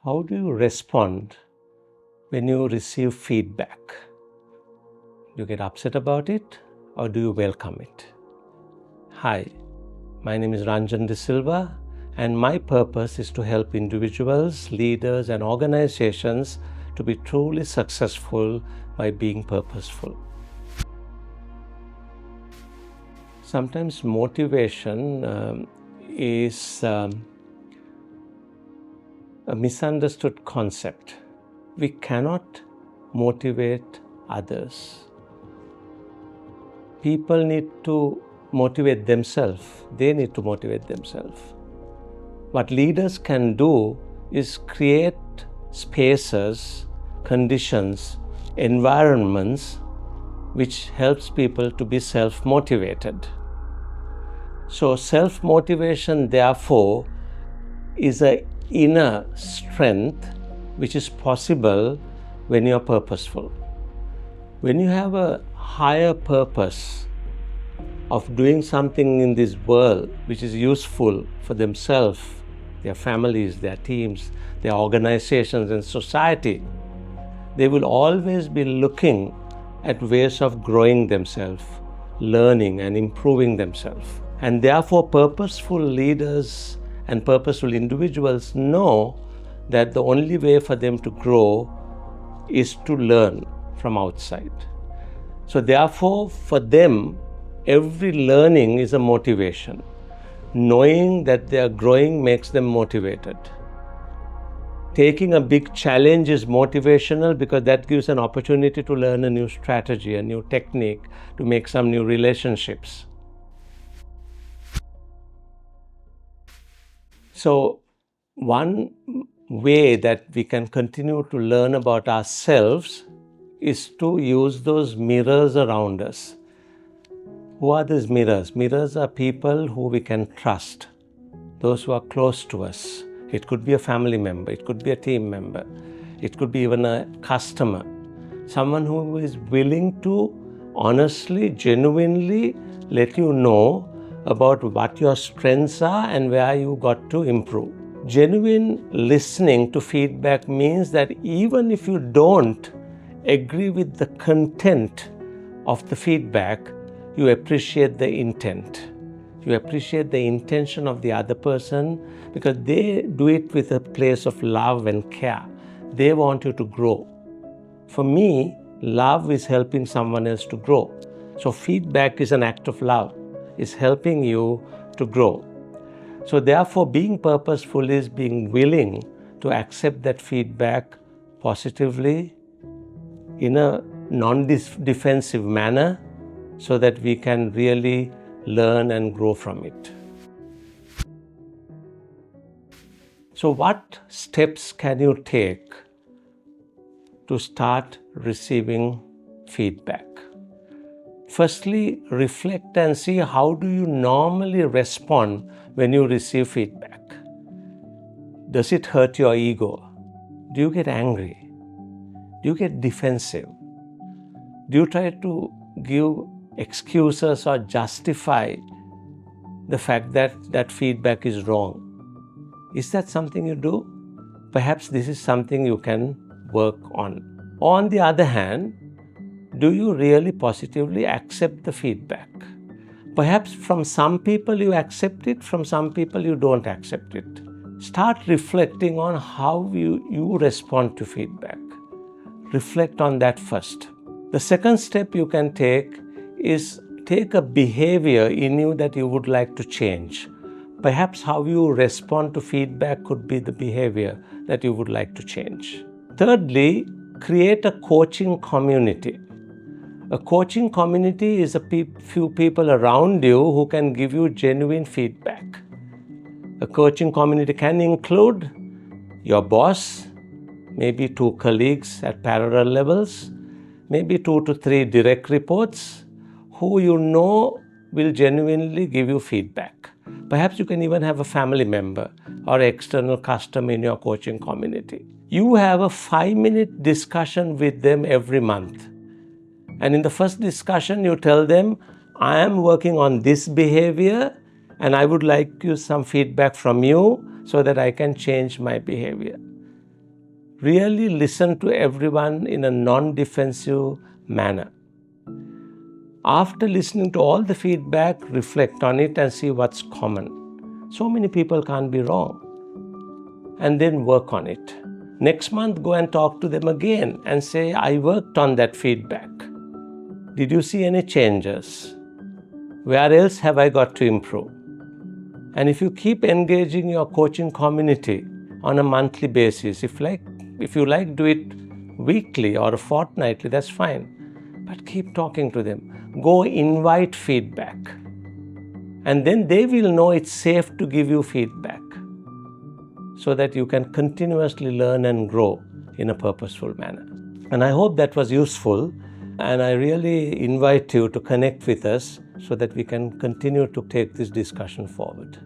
How do you respond when you receive feedback? Do you get upset about it or do you welcome it? Hi, my name is Ranjan De Silva, and my purpose is to help individuals, leaders, and organizations to be truly successful by being purposeful. Sometimes motivation is a misunderstood concept. We cannot motivate others. People need to motivate themselves. They need to motivate themselves. What leaders can do is create spaces, conditions, environments which helps people to be self-motivated. So self-motivation, therefore, is an inner strength which is possible when you are purposeful. When you have a higher purpose of doing something in this world which is useful for themselves, their families, their teams, their organizations and society, they will always be looking at ways of growing themselves, learning and improving themselves. And therefore, purposeful leaders and purposeful individuals know that the only way for them to grow is to learn from outside. So therefore, for them, every learning is a motivation. Knowing that they are growing makes them motivated. Taking a big challenge is motivational because that gives an opportunity to learn a new strategy, a new technique, to make some new relationships. So one way that we can continue to learn about ourselves is to use those mirrors around us. Who are these mirrors? Mirrors are people who we can trust, those who are close to us. It could be a family member, it could be a team member, it could be even a customer. Someone who is willing to honestly, genuinely let you know about what your strengths are and where you got to improve. Genuine listening to feedback means that even if you don't agree with the content of the feedback, you appreciate the intent. You appreciate the intention of the other person because they do it with a place of love and care. They want you to grow. For me, love is helping someone else to grow. So feedback is an act of love. It's helping you to grow. So therefore, being purposeful is being willing to accept that feedback positively in a non-defensive manner so that we can really learn and grow from it. So what steps can you take to start receiving feedback? Firstly, reflect and see how do you normally respond when you receive feedback. Does it hurt your ego? Do you get angry? Do you get defensive? Do you try to give excuses or justify the fact that that feedback is wrong? Is that something you do? Perhaps this is something you can work on. On the other hand, do you really positively accept the feedback? Perhaps from some people you accept it, from some people you don't accept it. Start reflecting on how you respond to feedback. Reflect on that first. The second step you can take is take a behavior in you that you would like to change. Perhaps how you respond to feedback could be the behavior that you would like to change. Thirdly, create a coaching community. A coaching community is a few people around you who can give you genuine feedback. A coaching community can include your boss, maybe 2 colleagues at parallel levels, maybe 2 to 3 direct reports who you know will genuinely give you feedback. Perhaps you can even have a family member or external customer in your coaching community. You have a 5-minute discussion with them every month. And in the first discussion, you tell them, I am working on this behavior and I would like some feedback from you so that I can change my behavior. Really listen to everyone in a non-defensive manner. After listening to all the feedback, reflect on it and see what's common. So many people can't be wrong. And then work on it. Next month, go and talk to them again and say, I worked on that feedback. Did you see any changes? Where else have I got to improve? And if you keep engaging your coaching community on a monthly basis, if you like, do it weekly or fortnightly, that's fine. But keep talking to them. Go invite feedback. And then they will know it's safe to give you feedback so that you can continuously learn and grow in a purposeful manner. And I hope that was useful. And I really invite you to connect with us so that we can continue to take this discussion forward.